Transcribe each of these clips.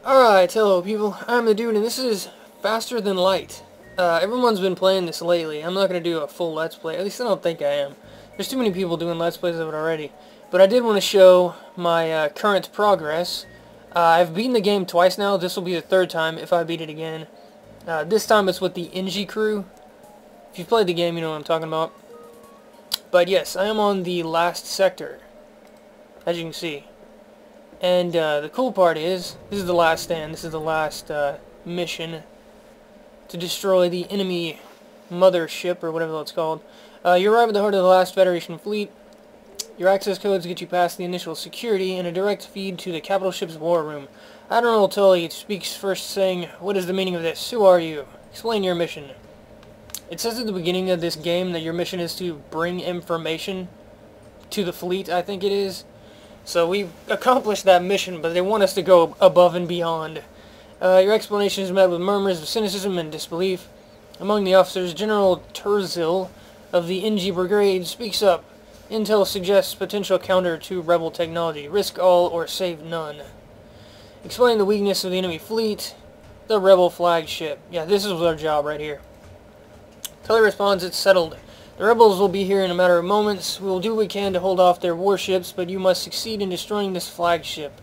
Alright, hello people, I'm the dude and this is Faster Than Light. Everyone's been playing this lately. I'm not going to do a full Let's Play, at least I don't think I am. There's too many people doing Let's Plays of it already. But I did want to show my current progress. I've beaten the game twice now. This will be the third time if I beat it again. This time it's with the Engi crew. If you've played the game, you know what I'm talking about. But yes, I am on the last sector, as you can see. And the cool part is, this is the last stand, this is the last mission to destroy the enemy mothership, or whatever it's called. You arrive at the heart of the last Federation fleet. Your access codes get you past the initial security and a direct feed to the capital ship's war room. Admiral Tully speaks first saying, "What is the meaning of this? Who are you? Explain your mission." It says at the beginning of this game that your mission is to bring information to the fleet, I think it is. So we've accomplished that mission, but they want us to go above and beyond. Your explanation is met with murmurs of cynicism and disbelief. Among the officers, General Turzil of the Engi Brigade speaks up. Intel suggests potential counter to rebel technology. Risk all or save none. Explain the weakness of the enemy fleet. The rebel flagship. Yeah, this is our job right here. Tully responds, "It's settled. The rebels will be here in a matter of moments. We will do what we can to hold off their warships, but you must succeed in destroying this flagship.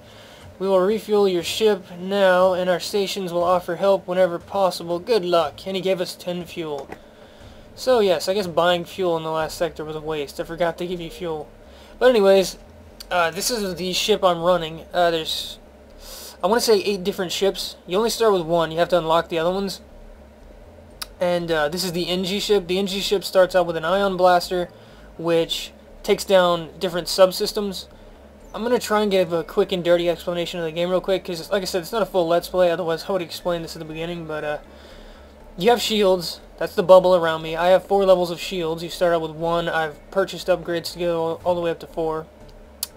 We will refuel your ship now, and our stations will offer help whenever possible. Good luck." And he gave us 10 fuel. So yes, I guess buying fuel in the last sector was a waste. I forgot to give you fuel. But anyways, this is the ship I'm running. There's, I want to say 8 different ships. You only start with one. You have to unlock the other ones. And this is the Engi ship. The Engi ship starts out with an ion blaster, which takes down different subsystems. I'm going to try and give a quick and dirty explanation of the game real quick, because like I said, it's not a full Let's Play, otherwise I would explain this at the beginning, but you have shields. That's the bubble around me. I have 4 levels of shields. You start out with 1. I've purchased upgrades to go all the way up to 4.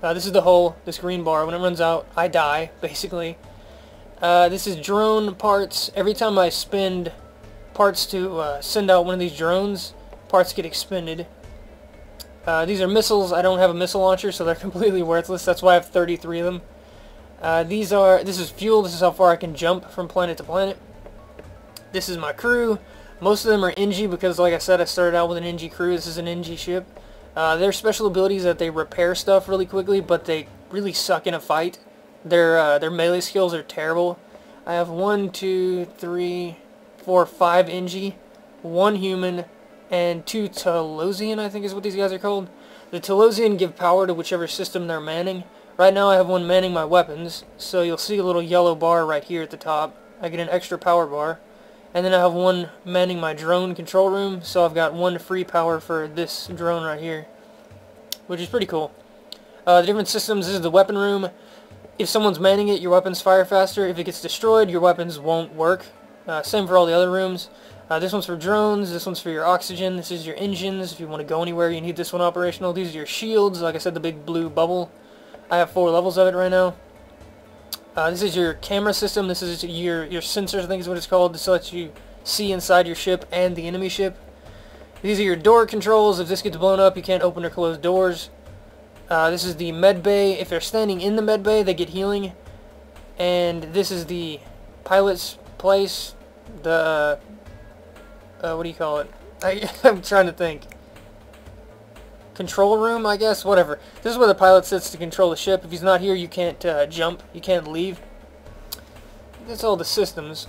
This is the hull, this green bar. When it runs out, I die, basically. This is drone parts. Every time I spend parts to send out one of these drones, parts get expended. These are missiles. I don't have a missile launcher, so they're completely worthless. That's why I have 33 of them. This is fuel. This is how far I can jump from planet to planet. This is my crew. Most of them are Engi because, like I said, I started out with an Engi crew. This is an Engi ship. Their special ability is that they repair stuff really quickly, but they really suck in a fight. Their melee skills are terrible. I have 1, 2, 3, 4, 5 Engi, 1 human, and 2 Telosian, I think is what these guys are called. The Telosian give power to whichever system they're manning. Right now I have one manning my weapons, so you'll see a little yellow bar right here at the top. I get an extra power bar. And then I have one manning my drone control room, so I've got 1 free power for this drone right here, which is pretty cool. The different systems, this is the weapon room. If someone's manning it, your weapons fire faster. If it gets destroyed, your weapons won't work. Same for all the other rooms. This one's for drones, this one's for your oxygen, this is your engines. If you want to go anywhere, you need this one operational. These are your shields, like I said, the big blue bubble. I have 4 levels of it right now. This is your camera system, this is your sensors, I think is what it's called. This lets you see inside your ship and the enemy ship. These are your door controls. If this gets blown up, you can't open or close doors. This is the med bay. If they're standing in the med bay, they get healing. And this is the pilot's place. The what do you call it? I'm trying to think. Control room, I guess, whatever. This is where the pilot sits to control the ship. If he's not here, you can't jump, you can't leave. That's all the systems.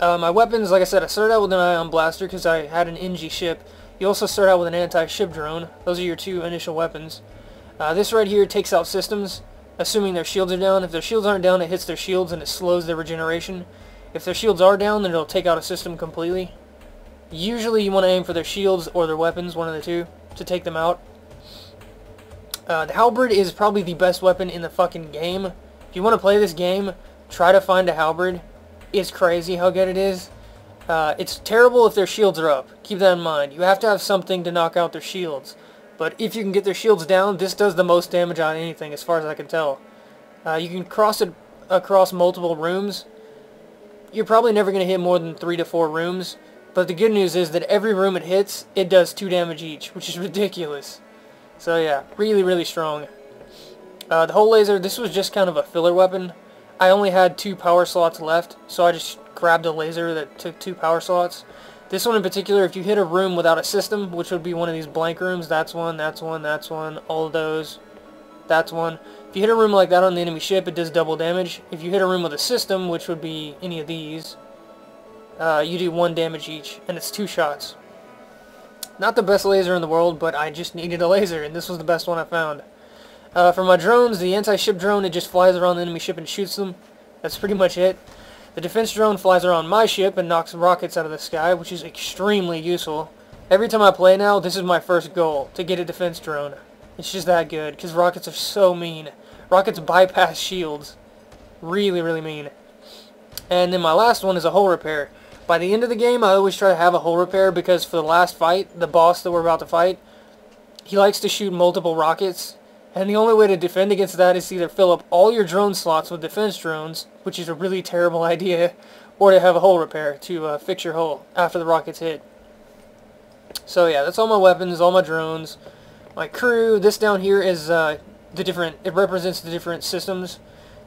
My weapons, like I said, I started out with an ion blaster because I had an Engi ship. You also start out with an anti-ship drone. Those are your 2 initial weapons. This right here takes out systems, assuming their shields are down. If their shields aren't down, it hits their shields and it slows their regeneration. If their shields are down, then it'll take out a system completely. Usually you want to aim for their shields or their weapons, one of the 2, to take them out. The halberd is probably the best weapon in the fucking game. If you want to play this game, try to find a halberd. It's crazy how good it is. It's terrible if their shields are up. Keep that in mind. You have to have something to knock out their shields. But if you can get their shields down, this does the most damage on anything as far as I can tell. You can cross it across multiple rooms. You're probably never going to hit more than 3 to 4 rooms. But the good news is that every room it hits, it does 2 damage each, which is ridiculous. So yeah, really, really strong. The whole laser, this was just kind of a filler weapon. I only had 2 power slots left, so I just grabbed a laser that took 2 power slots. This one in particular, if you hit a room without a system, which would be one of these blank rooms, that's one, that's one, that's one, all of those, that's one. If you hit a room like that on the enemy ship, it does double damage. If you hit a room with a system, which would be any of these, you do 1 damage each, and it's 2 shots. Not the best laser in the world, but I just needed a laser, and this was the best one I found. For my drones, the anti-ship drone, it just flies around the enemy ship and shoots them. That's pretty much it. The defense drone flies around my ship and knocks rockets out of the sky, which is extremely useful. Every time I play now, this is my first goal, to get a defense drone. It's just that good, because rockets are so mean. Rockets bypass shields. Really, really mean. And then my last one is a hull repair. By the end of the game, I always try to have a hull repair, because for the last fight, the boss that we're about to fight, he likes to shoot multiple rockets. And the only way to defend against that is to either fill up all your drone slots with defense drones, which is a really terrible idea, or to have a hull repair to fix your hull after the rockets hit. So yeah, that's all my weapons, all my drones, my crew. This down here is it represents the different systems.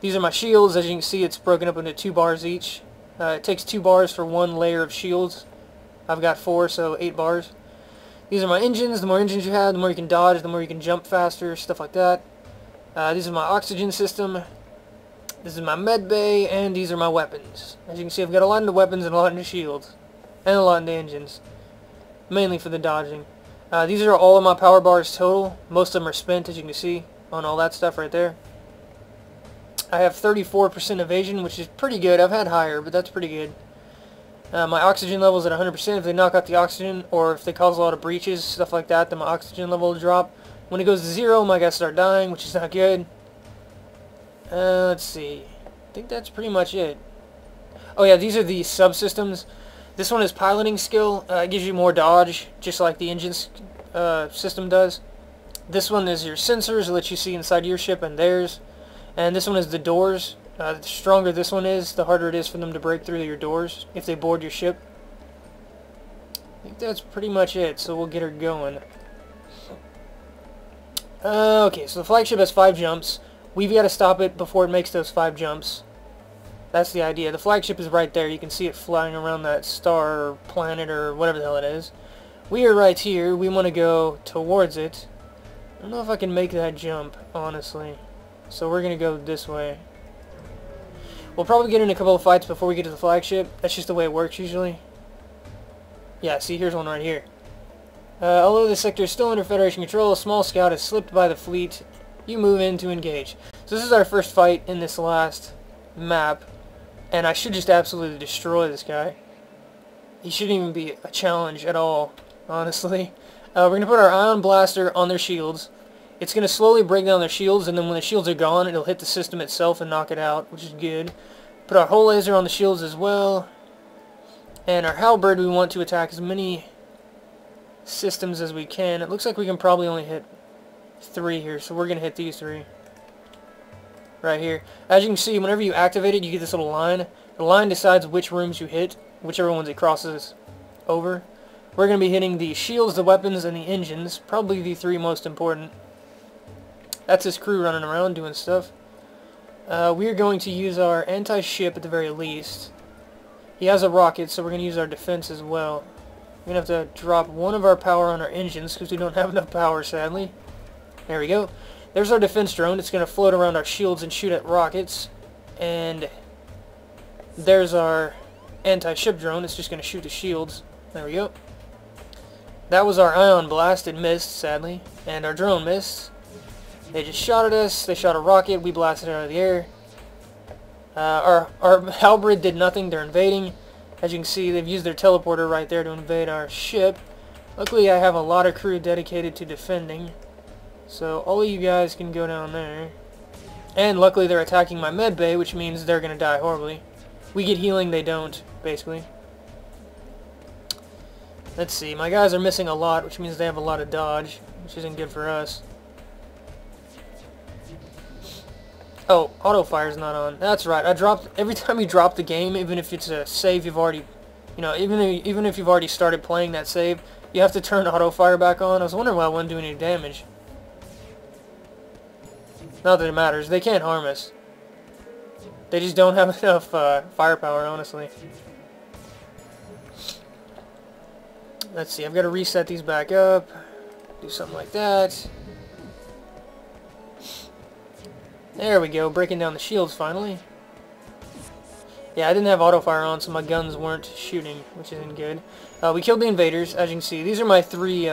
These are my shields. As you can see, it's broken up into 2 bars each. It takes 2 bars for 1 layer of shields. I've got 4, so 8 bars. These are my engines. The more engines you have, the more you can dodge, the more you can jump faster, stuff like that. These are my oxygen system. This is my med bay, and these are my weapons. As you can see, I've got a lot into weapons and a lot into shields, and a lot into engines, mainly for the dodging. These are all of my power bars total. Most of them are spent, as you can see, on all that stuff right there. I have 34% evasion, which is pretty good. I've had higher, but that's pretty good. My oxygen level is at 100%. If they knock out the oxygen, or if they cause a lot of breaches, stuff like that, then my oxygen level will drop. When it goes to 0, my guys start dying, which is not good. Let's see. I think that's pretty much it. Oh yeah, these are the subsystems. This one is piloting skill. It gives you more dodge, just like the engines system does. This one is your sensors, it lets you see inside your ship and theirs. And this one is the doors. The stronger this one is, the harder it is for them to break through your doors if they board your ship. I think that's pretty much it, so we'll get her going. Okay, so the flagship has 5 jumps. We've got to stop it before it makes those 5 jumps. That's the idea. The flagship is right there. You can see it flying around that star or planet or whatever the hell it is. We are right here. We want to go towards it. I don't know if I can make that jump, honestly. So we're going to go this way. We'll probably get in a couple of fights before we get to the flagship. That's just the way it works usually. Yeah, see, here's one right here. Although the sector is still under Federation control, a small scout has slipped by the fleet. You move in to engage. So this is our first fight in this last map. And I should just absolutely destroy this guy. He shouldn't even be a challenge at all, honestly. We're going to put our ion blaster on their shields. It's going to slowly break down their shields, and then when the shields are gone, it'll hit the system itself and knock it out, which is good. Put our hull laser on the shields as well. And our halberd, we want to attack as many systems as we can. It looks like we can probably only hit 3 here, so we're going to hit these 3. Right here. As you can see, whenever you activate it, you get this little line. The line decides which rooms you hit, whichever ones it crosses over. We're going to be hitting the shields, the weapons, and the engines. Probably the 3 most important. That's his crew running around doing stuff. We are going to use our anti-ship at the very least. He has a rocket, so we're going to use our defense as well. We're going to have to drop one of our power on our engines because we don't have enough power, sadly. There we go. There's our defense drone. It's going to float around our shields and shoot at rockets. And there's our anti-ship drone. It's just going to shoot the shields. There we go. That was our ion blast. It missed, sadly. And our drone missed. They just shot at us. They shot a rocket. We blasted it out of the air. Our halberd did nothing. They're invading. As you can see, they've used their teleporter right there to invade our ship. Luckily, I have a lot of crew dedicated to defending. So all of you guys can go down there. And luckily, they're attacking my med bay, which means they're going to die horribly. We get healing, they don't, basically. Let's see. My guys are missing a lot, which means they have a lot of dodge, which isn't good for us. Oh, auto fire's not on. That's right. Every time you drop the game, even if it's a save you've already, even if you've already started playing that save, you have to turn auto fire back on. I was wondering why I wasn't doing any damage. Not that it matters. They can't harm us. They just don't have enough firepower, honestly. Let's see, I've got to reset these back up. Do something like that. There we go, breaking down the shields finally. Yeah, I didn't have auto fire on, so my guns weren't shooting, which isn't good. We killed the invaders, as you can see. These are my 3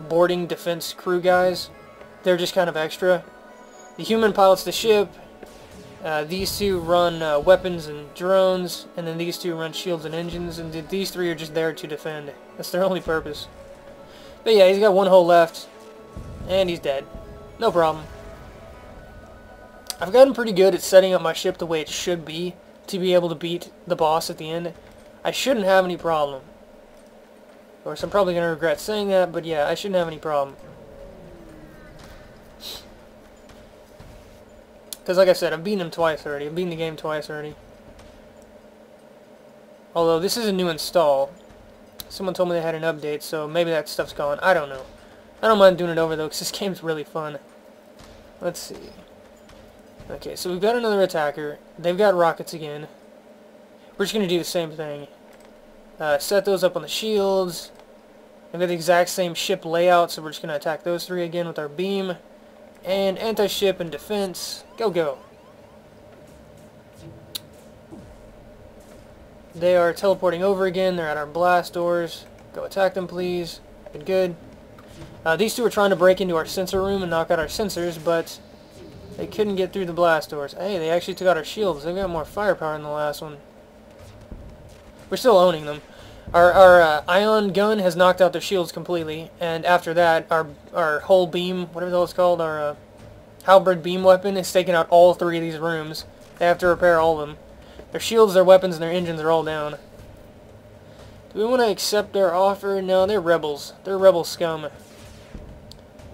boarding defense crew guys. They're just kind of extra. The human pilots the ship. These 2 run weapons and drones, and then these 2 run shields and engines, and these 3 are just there to defend. That's their only purpose. But yeah, he's got 1 hole left, and he's dead. No problem. I've gotten pretty good at setting up my ship the way it should be to be able to beat the boss at the end. I shouldn't have any problem. Of course, I'm probably going to regret saying that, but yeah, I shouldn't have any problem. Because like I said, I've beaten him twice already. I've beaten the game twice already. Although, this is a new install. Someone told me they had an update, so maybe that stuff's gone. I don't know. I don't mind doing it over, though, because this game's really fun. Let's see. Okay, so we've got another attacker. They've got rockets again. We're just going to do the same thing. Set those up on the shields. They've got the exact same ship layout, so we're just going to attack those 3 again with our beam. And anti-ship and defense. Go, go. They are teleporting over again. They're at our blast doors. Go attack them, please. Good, good. These 2 are trying to break into our sensor room and knock out our sensors, but they couldn't get through the blast doors. Hey, they actually took out our shields. They've got more firepower than the last one. We're still owning them. Our ion gun has knocked out their shields completely, and after that, our whole beam, whatever the hell it's called, our halberd beam weapon is taking out all 3 of these rooms. They have to repair all of them. Their shields, their weapons, and their engines are all down. Do we want to accept their offer? No, they're rebels. They're rebel scum.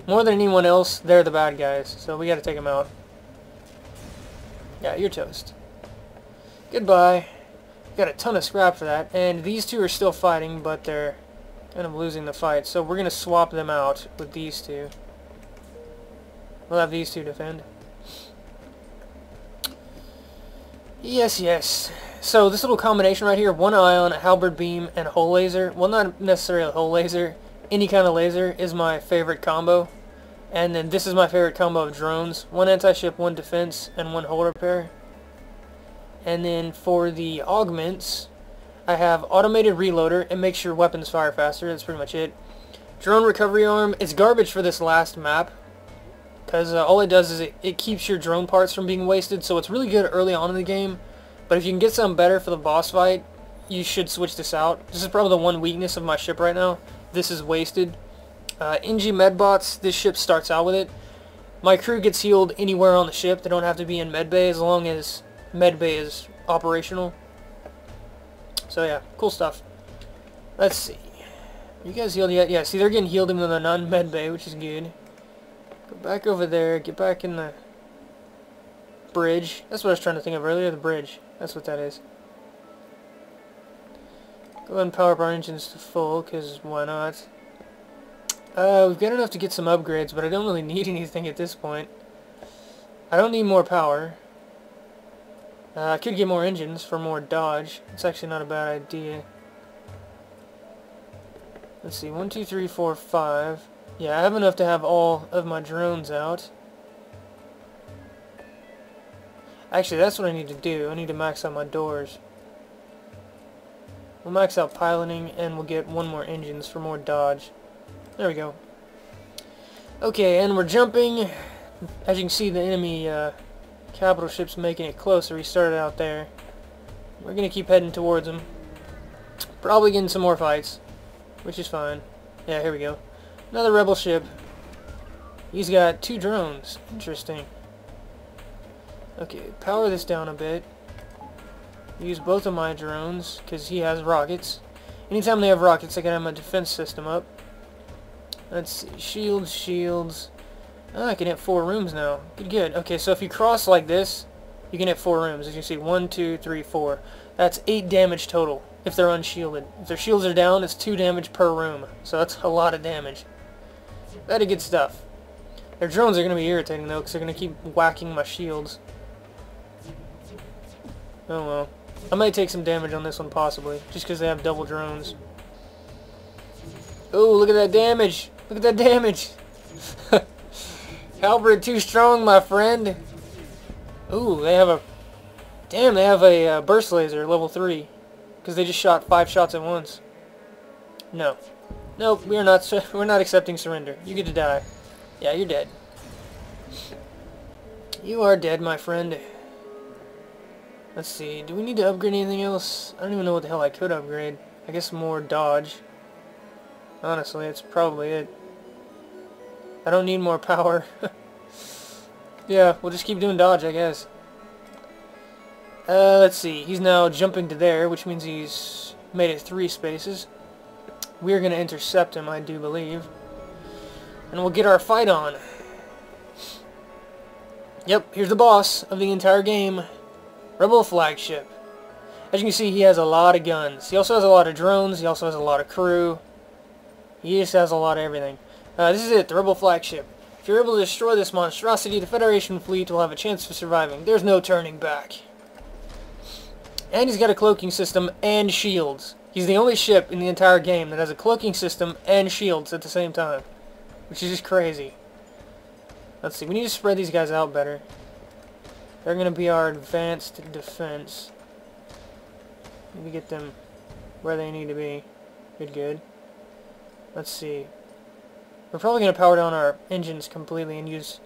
More than anyone else, they're the bad guys, so we gotta take them out. Yeah, you're toast. Goodbye. Got a ton of scrap for that, and these 2 are still fighting, but they're kind of losing the fight, so we're gonna swap them out with these 2. We'll have these 2 defend. Yes, yes. So this little combination right here, 1 ion, a halberd beam, and a hull laser. Well, not necessarily a hull laser. Any kind of laser is my favorite combo. And then this is my favorite combo of drones. 1 anti-ship, 1 defense, and 1 hull repair. And then for the augments, I have automated reloader. It makes your weapons fire faster. That's pretty much it. Drone recovery arm. It's garbage for this last map, because all it does is it keeps your drone parts from being wasted. So it's really good early on in the game. But if you can get something better for the boss fight, you should switch this out. This is probably the one weakness of my ship right now. This is wasted. Engi medbots, this ship starts out with it. My crew gets healed anywhere on the ship. They don't have to be in medbay as long as medbay is operational. So yeah, cool stuff. Let's see. Are you guys healed yet? Yeah, see, they're getting healed even though they're not in medbay, which is good. Go back over there. Get back in the bridge. That's what I was trying to think of earlier, the bridge. That's what that is. Go ahead and power up our engines to full, because why not? We've got enough to get some upgrades, but I don't really need anything at this point. I don't need more power. I could get more engines for more dodge. It's actually not a bad idea. Let's see, 1, 2, 3, 4, 5. Yeah, I have enough to have all of my drones out. Actually, that's what I need to do. I need to max out my doors. We'll max out piloting, and we'll get 1 more engines for more dodge. There we go. Okay, and we're jumping. As you can see, the enemy capital ship's making it closer. He started out there. We're going to keep heading towards him. Probably getting some more fights, which is fine. Yeah, here we go. Another rebel ship. He's got 2 drones. Interesting. Okay, power this down a bit. Use both of my drones, because he has rockets. Anytime they have rockets, I can have my defense system up. Let's see. Shields, shields. Oh, I can hit 4 rooms now. Good, good. Okay, so if you cross like this, you can hit 4 rooms. As you can see, 1, 2, 3, 4. That's 8 damage total if they're unshielded. If their shields are down, it's 2 damage per room. So that's a lot of damage. Very good stuff. Their drones are going to be irritating, though, because they're going to keep whacking my shields. Oh well. I might take some damage on this one, possibly. Just because they have double drones. Oh, look at that damage! Look at that damage! Halberd too strong, my friend! Ooh, they have a... Damn, they have a burst laser, level 3. Because they just shot 5 shots at once. No. Nope, we're not accepting surrender. You get to die. Yeah, you're dead. You are dead, my friend. Let's see, do we need to upgrade anything else? I don't even know what the hell I could upgrade. I guess more dodge. Honestly, it's probably it. I don't need more power. Yeah, we'll just keep doing dodge, I guess. Let's see, he's now jumping to there, which means he's made it 3 spaces. We're going to intercept him, I do believe. And we'll get our fight on. Yep, here's the boss of the entire game. Rebel flagship. As you can see, he has a lot of guns. He also has a lot of drones. He also has a lot of crew. He just has a lot of everything. This is it, the Rebel flagship. If you're able to destroy this monstrosity, the Federation fleet will have a chance of surviving. There's no turning back. And he's got a cloaking system and shields. He's the only ship in the entire game that has a cloaking system and shields at the same time. Which is just crazy. Let's see, we need to spread these guys out better. They're going to be our advanced defense. Need to get them where they need to be. Good, good. Let's see. We're probably going to power down our engines completely and use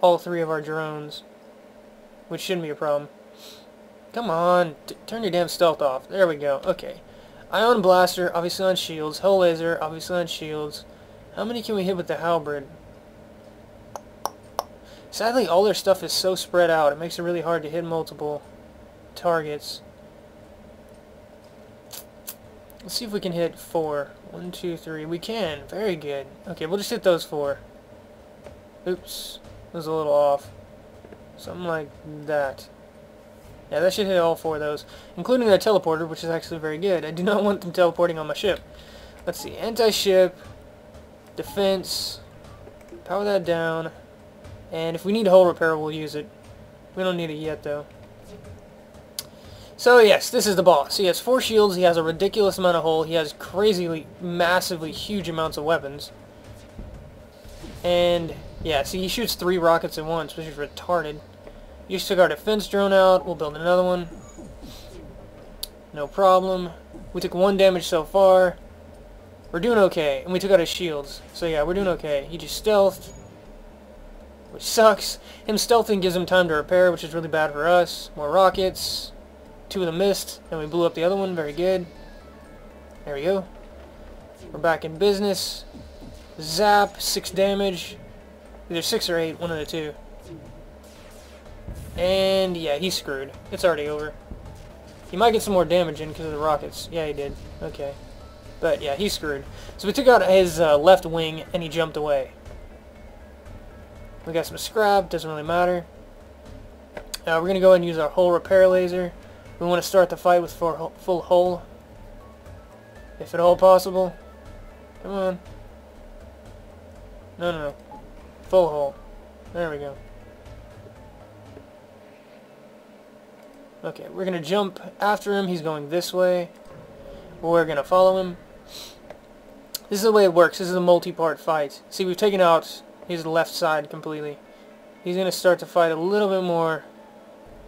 all 3 of our drones. Which shouldn't be a problem. Come on, turn your damn stealth off. There we go. Okay. Ion blaster, obviously on shields. Hull laser, obviously on shields. How many can we hit with the halberd? Sadly, all their stuff is so spread out. It makes it really hard to hit multiple targets. Let's see if we can hit 4. 1, 2, 3. We can. Very good. Okay, we'll just hit those 4. Oops. That was a little off. Something like that. Yeah, that should hit all 4 of those, including their teleporter, which is actually very good. I do not want them teleporting on my ship. Let's see, anti-ship, defense, power that down, and if we need hull repair, we'll use it. We don't need it yet, though. So yes, this is the boss. He has 4 shields, he has a ridiculous amount of hull, he has crazily, massively huge amounts of weapons. And, yeah, see, he shoots 3 rockets at once, which is retarded. You just took our defense drone out. We'll build another one. No problem. We took 1 damage so far. We're doing okay. And we took out his shields. So yeah, we're doing okay. He just stealthed, which sucks. Him stealthing gives him time to repair, which is really bad for us. More rockets. 2 of them missed. And we blew up the other one. Very good. There we go. We're back in business. Zap. 6 damage. Either 6 or 8. One of the 2. And yeah, he's screwed. It's already over. He might get some more damage in because of the rockets. Yeah, he did. Okay. But yeah, he's screwed. So we took out his left wing and he jumped away. We got some scrap. Doesn't really matter. We're going to go ahead and use our hull repair laser. We want to start the fight with full hull. If at all possible. Come on. No, no, no. Full hull. There we go. Okay, we're going to jump after him. He's going this way. We're going to follow him. This is the way it works. This is a multi-part fight. See, we've taken out his left side completely. He's going to start to fight a little bit more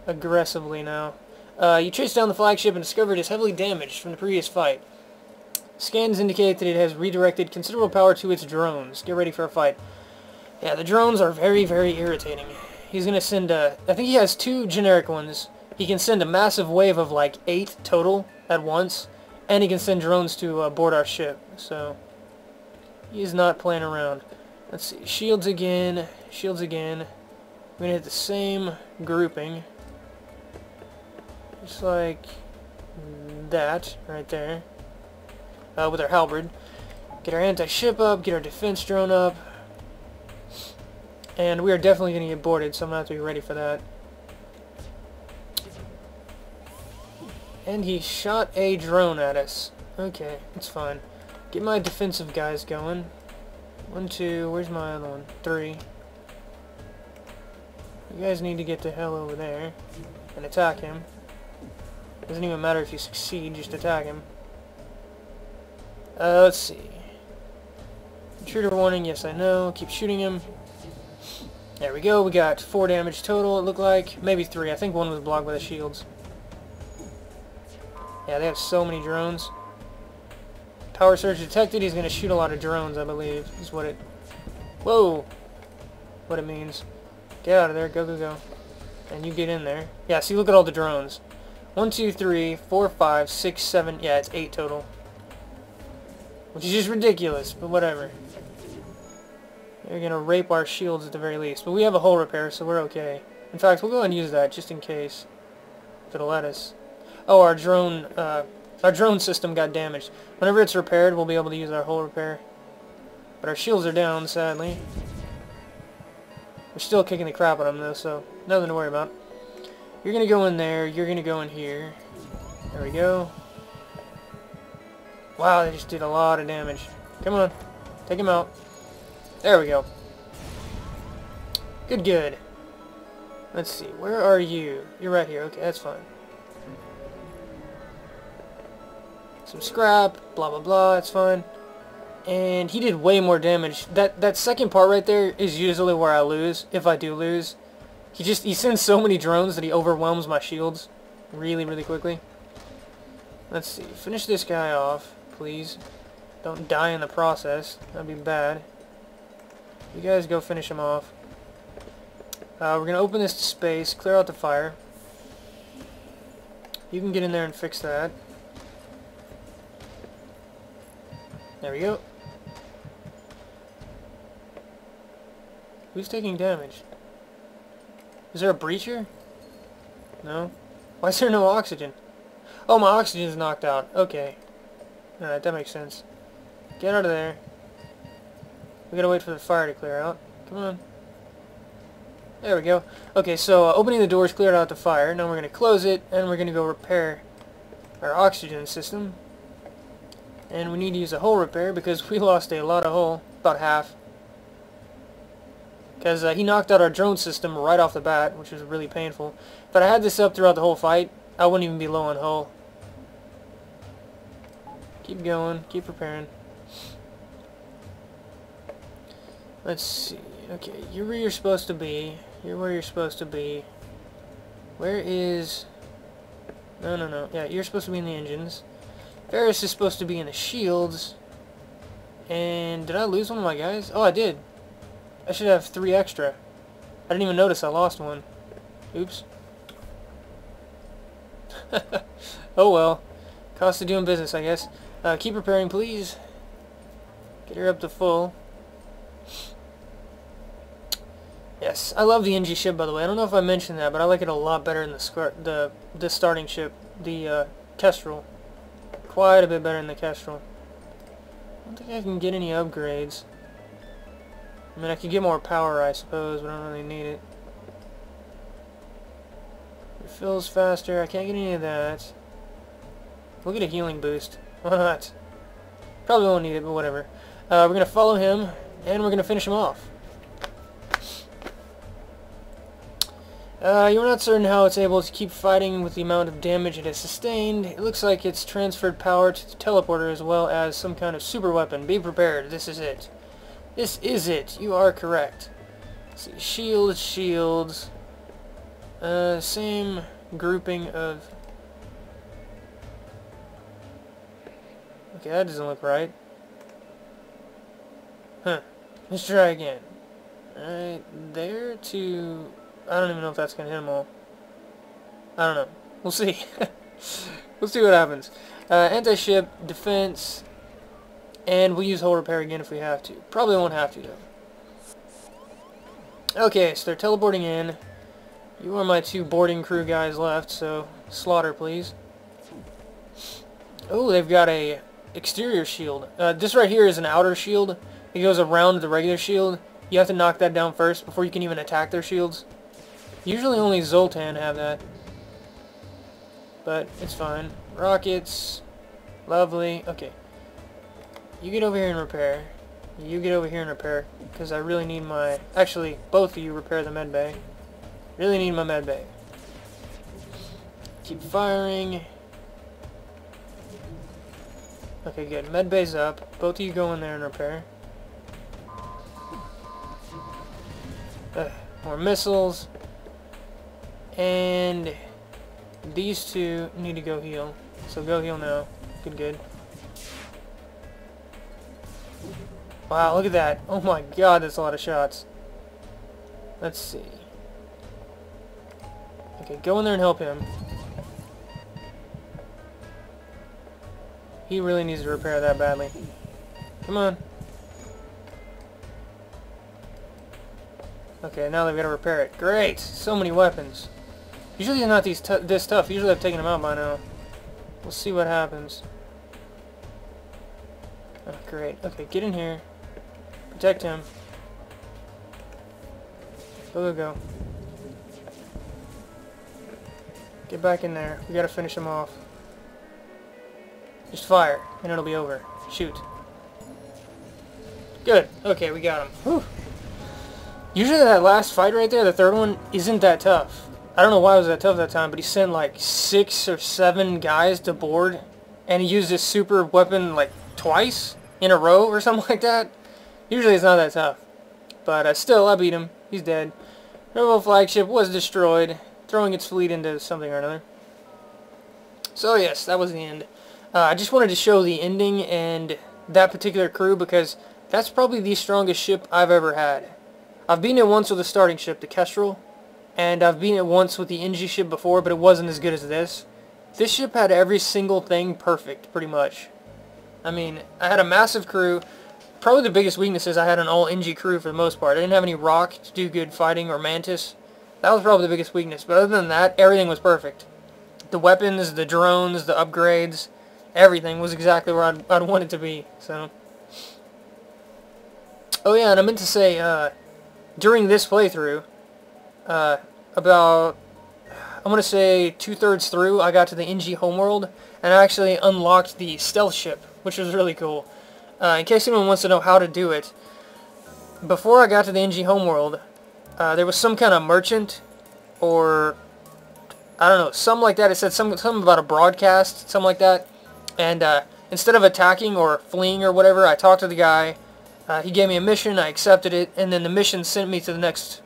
aggressively now. You chase down the flagship and discover it is heavily damaged from the previous fight. Scans indicate that it has redirected considerable power to its drones. Get ready for a fight. Yeah, the drones are very, very irritating. He's going to send I think he has 2 generic ones. He can send a massive wave of like 8 total at once, and he can send drones to board our ship. So he's not playing around. Let's see, shields again, shields again. We're gonna hit the same grouping, just like that right there, with our halberd. Get our anti-ship up, get our defense drone up, and we are definitely gonna get boarded. So I'm gonna have to be ready for that. And he shot a drone at us. Okay, it's fine. Get my defensive guys going. 1, 2, where's my other one? 3. You guys need to get the hell over there. and attack him. Doesn't even matter if you succeed, just attack him. Let's see. Intruder warning, yes I know. Keep shooting him. There we go, we got 4 damage total, it looked like. Maybe 3, I think 1 was blocked by the shields. Yeah, they have so many drones. Power surge detected, he's gonna shoot a lot of drones, I believe, is what it... Whoa! What it means. Get out of there, go, go, go. And you get in there. Yeah, see, look at all the drones. 1, 2, 3, 4, 5, 6, 7, yeah, it's 8 total. Which is just ridiculous, but whatever. They're gonna rape our shields at the very least. But we have a hull repair, so we're okay. In fact, we'll go and use that, just in case. If it'll let us. Oh, our drone system got damaged. Whenever it's repaired, we'll be able to use our hull repair. But our shields are down, sadly. We're still kicking the crap out of them, though, so nothing to worry about. You're gonna go in there, you're gonna go in here. There we go. Wow, they just did a lot of damage. Come on, take him out. There we go. Good, good. Let's see, where are you? You're right here, okay, that's fine. Some scrap, blah blah blah, that's fine. And he did way more damage. That second part right there is usually where I lose, if I do lose. He sends so many drones that he overwhelms my shields really, really quickly. Let's see, finish this guy off, please. Don't die in the process, that'd be bad. You guys go finish him off. We're gonna open this to space, clear out the fire. You can get in there and fix that. There we go. Who's taking damage? Is there a breacher? No? Why is there no oxygen? Oh, my oxygen's knocked out. Okay. Alright, that makes sense. Get out of there. We gotta wait for the fire to clear out. Come on. There we go. Okay, so opening the doors cleared out the fire. Now we're gonna close it, and we're gonna go repair our oxygen system. And we need to use a hull repair because we lost a lot of hull. About half. Because he knocked out our drone system right off the bat, which was really painful. If I had this up throughout the whole fight, I wouldn't even be low on hull. Keep going, keep repairing. Let's see. Okay, you're where you're supposed to be. You're where you're supposed to be. Where is... No, no, no. Yeah, you're supposed to be in the engines. Ferris is supposed to be in the shields. And did I lose one of my guys? Oh, I did. I should have 3 extra. I didn't even notice I lost one. Oops. Oh well. Cost of doing business, I guess. Keep repairing, please. Get her up to full. Yes, I love the Engi ship, by the way. I don't know if I mentioned that, but I like it a lot better than the starting ship, the Kestrel. Quite a bit better than the Kestrel. I don't think I can get any upgrades. I mean, I could get more power, I suppose, but I don't really need it. Refills faster. I can't get any of that. We'll get a healing boost. Why not? Probably won't need it, but whatever. We're going to follow him, and we're going to finish him off. You're not certain how it's able to keep fighting with the amount of damage it has sustained. It looks like it's transferred power to the teleporter as well as some kind of super weapon. Be prepared. This is it. This is it. You are correct. Let's see. Shields, shields. Same grouping of... Okay, that doesn't look right. Huh. Let's try again. Alright, there to... I don't even know if that's going to hit them all. I don't know. We'll see. We'll see what happens. Anti-ship, defense, and we'll use hull repair again if we have to. Probably won't have to, though. Okay, so they're teleporting in. You are my 2 boarding crew guys left, so slaughter, please. Oh, they've got a exterior shield. This right here is an outer shield. It goes around the regular shield. You have to knock that down first before you can even attack their shields. Usually only Zoltan have that. But it's fine. Rockets. Lovely. Okay. You get over here and repair. You get over here and repair. Because I really need my... Actually, both of you repair the med bay. Really need my med bay. Keep firing. Okay, good. Med bay's up. Both of you go in there and repair. More missiles. And these two need to go heal. So go heal now. Good, good. Wow, look at that. Oh my god, that's a lot of shots. Let's see. Okay, go in there and help him. He really needs to repair that badly. Come on. Okay, now they've got to repair it. Great! So many weapons. Usually they're not this tough. Usually I've taken them out by now. We'll see what happens. Oh, great. Okay, get in here. Protect him. Go, go, go. Get back in there. We gotta finish him off. Just fire, and it'll be over. Shoot. Good. Okay, we got him. Whew. Usually that last fight right there, the third one, isn't that tough. I don't know why it was that tough that time, but he sent like 6 or 7 guys to board, and he used his super weapon like twice in a row or something like that. Usually it's not that tough. But still, I beat him. He's dead. Rebel flagship was destroyed, throwing its fleet into something or another. So yes, that was the end. I just wanted to show the ending and that particular crew because that's probably the strongest ship I've ever had. I've beaten it once with the starting ship, the Kestrel, and I've beaten it once with the Engi ship before, but it wasn't as good as this. This ship had every single thing perfect, pretty much. I mean, I had a massive crew. Probably the biggest weakness is I had an all Engi crew for the most part. I didn't have any rock to do good fighting or mantis. That was probably the biggest weakness, but other than that, everything was perfect. The weapons, the drones, the upgrades, everything was exactly where I'd want it to be. So, oh yeah, and I meant to say, during this playthrough, about, I'm going to say 2/3 through, I got to the Engi homeworld, and I actually unlocked the stealth ship, which was really cool. In case anyone wants to know how to do it, before I got to the Engi homeworld, there was some kind of merchant, or, I don't know, something like that. It said something about a broadcast, something like that. And instead of attacking or fleeing or whatever, I talked to the guy. He gave me a mission, I accepted it, and then the mission sent me to the next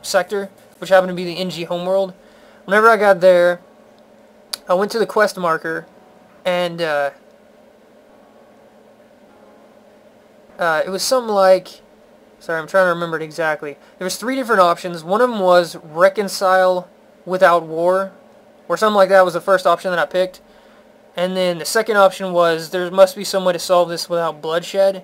sector, which happened to be the Engi homeworld. Whenever I got there, I went to the quest marker, and it was something like, sorry, I'm trying to remember it exactly. There was 3 different options. One of them was reconcile without war, or something like that was the first option that I picked. And then the second option was there must be some way to solve this without bloodshed.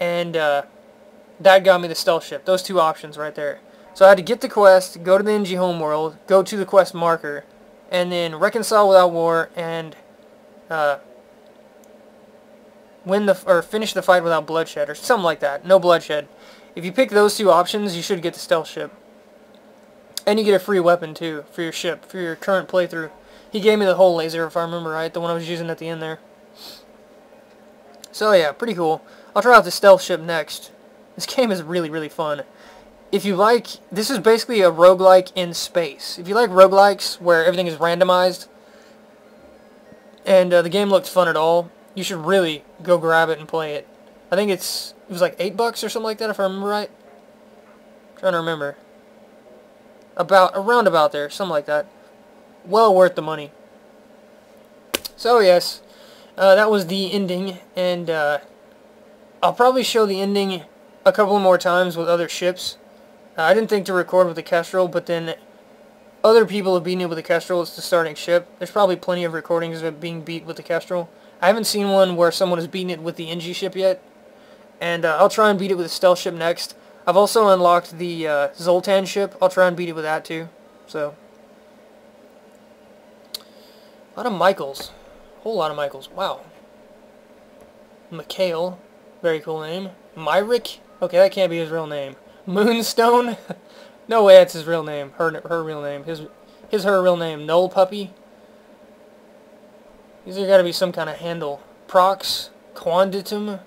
And that got me the stealth ship. Those 2 options right there. So I had to get the quest, go to the Engi homeworld, go to the quest marker, and then reconcile without war, and finish the fight without bloodshed, or something like that. No bloodshed. If you pick those 2 options, you should get the stealth ship. And you get a free weapon too for your ship, for your current playthrough. He gave me the whole laser, if I remember right, the one I was using at the end there. So yeah, pretty cool. I'll try out the stealth ship next. This game is really, really fun. If you like, this is basically a roguelike in space. If you like roguelikes where everything is randomized, and the game looked fun at all, you should really go grab it and play it. I think it was like $8 or something like that, if I remember right. I'm trying to remember. Around about there, something like that. Well worth the money. So yes, that was the ending, and I'll probably show the ending a couple more times with other ships. I didn't think to record with the Kestrel, but then other people have beaten it with the Kestrel. It's the starting ship. There's probably plenty of recordings of it being beat with the Kestrel. I haven't seen one where someone has beaten it with the Engi ship yet, and I'll try and beat it with the stealth ship next. I've also unlocked the Zoltan ship. I'll try and beat it with that too. So, a lot of Michaels. Whole lot of Michaels. Wow. Mikhail. Very cool name. Myrick. Okay, that can't be his real name. Moonstone. No way that's his real name. Her real name. Her real name. Null Puppy. These are got to be some kind of handle. Prox. Quanditum.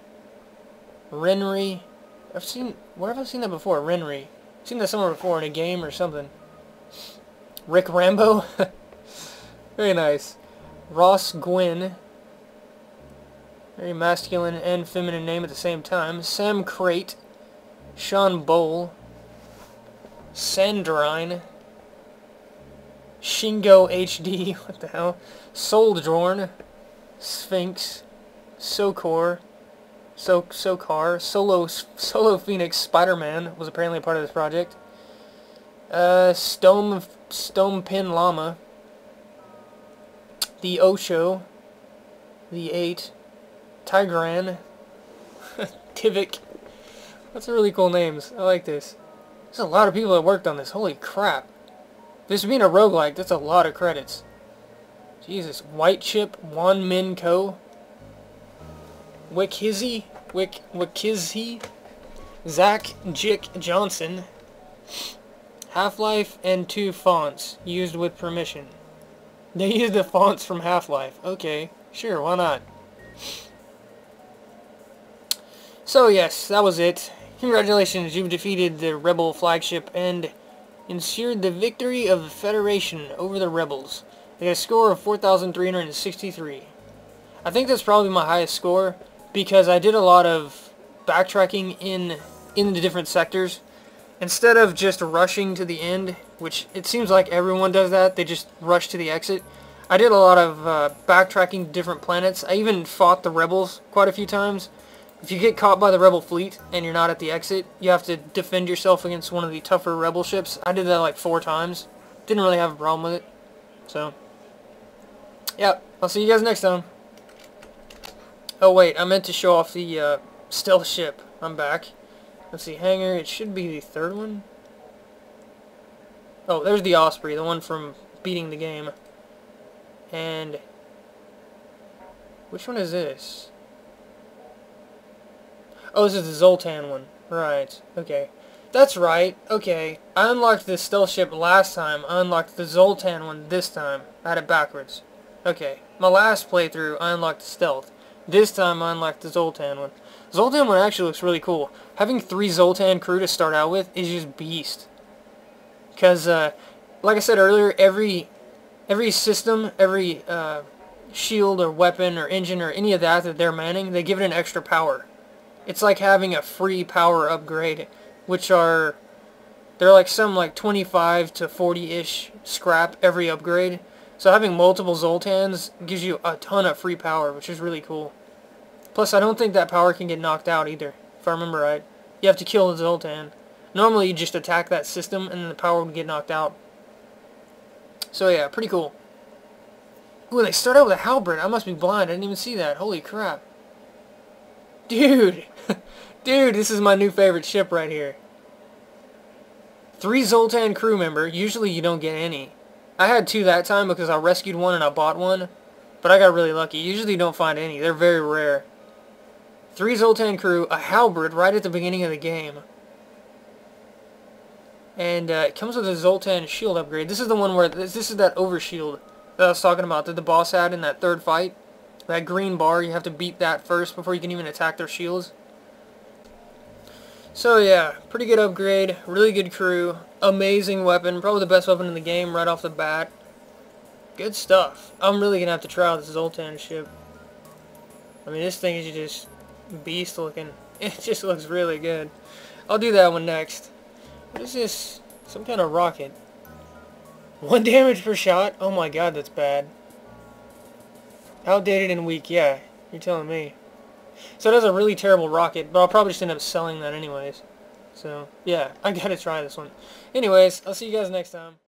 Renry. Where have I seen that before? Renry. I've seen that somewhere before in a game or something. Rick Rambo. Very nice. Ross Gwynn. Very masculine and feminine name at the same time. Sam Crate. Sean Bowl. Sandrine. Shingo HD. What the hell? Soldrorn. Sphinx. Sokor. Sokar. Solo Phoenix Spider-Man was apparently a part of this project. Stomepin Llama. The Osho. The 8. Tigran. Tivik. That's a really cool names. I like this. There's a lot of people that worked on this. Holy crap. This being a roguelike, that's a lot of credits. Jesus. White Chip. Wan Min Ko. Wikizzy. Zach Jick Johnson. Half-Life and 2 fonts. Used with permission. They used the fonts from Half-Life. Okay. Sure, why not? So yes, that was it. Congratulations, you've defeated the Rebel flagship and ensured the victory of the Federation over the Rebels. They got a score of 4,363. I think that's probably my highest score because I did a lot of backtracking in the different sectors. Instead of just rushing to the end, which it seems like everyone does that, they just rush to the exit. I did a lot of backtracking different planets. I even fought the Rebels quite a few times. If you get caught by the Rebel fleet and you're not at the exit, you have to defend yourself against one of the tougher Rebel ships. I did that like 4 times. Didn't really have a problem with it. So, yeah, I'll see you guys next time. Oh wait, I meant to show off the stealth ship. I'm back. Let's see, hangar, it should be the 3rd one. Oh, there's the Osprey, the one from beating the game. And which one is this? Oh, this is the Zoltan one. Right, okay. That's right, okay. I unlocked the stealth ship last time. I unlocked the Zoltan one this time. I had it backwards. Okay, my last playthrough, I unlocked the stealth. This time, I unlocked the Zoltan one. Zoltan one actually looks really cool. Having 3 Zoltan crew to start out with is just beast. Because, like I said earlier, every system, every shield or weapon or engine or any of that they're manning, they give it an extra power. It's like having a free power upgrade, which they're like some like 25 to 40-ish scrap every upgrade. So having multiple Zoltans gives you a ton of free power, which is really cool. Plus, I don't think that power can get knocked out either, if I remember right. You have to kill the Zoltan. Normally, you just attack that system, and then the power would get knocked out. So yeah, pretty cool. Ooh, they start out with a halberd. I must be blind. I didn't even see that. Holy crap. Dude. Dude, this is my new favorite ship right here. 3 Zoltan crew member. Usually you don't get any. I had 2 that time because I rescued one and I bought one. But I got really lucky. Usually you don't find any. They're very rare. 3 Zoltan crew, a halberd right at the beginning of the game. And it comes with a Zoltan shield upgrade. This is the one where, this is that overshield that I was talking about that the boss had in that 3rd fight. That green bar, you have to beat that first before you can even attack their shields. So yeah, pretty good upgrade, really good crew, amazing weapon, probably the best weapon in the game right off the bat. Good stuff. I'm really going to have to try out this Zoltan ship. I mean, this thing is just beast looking. It just looks really good. I'll do that one next. What is this? Some kind of rocket. 1 damage per shot? Oh my god, that's bad. Outdated and weak, yeah. You're telling me. So it has a really terrible rocket, but I'll probably just end up selling that anyways. So, yeah, I gotta try this one. Anyways, I'll see you guys next time.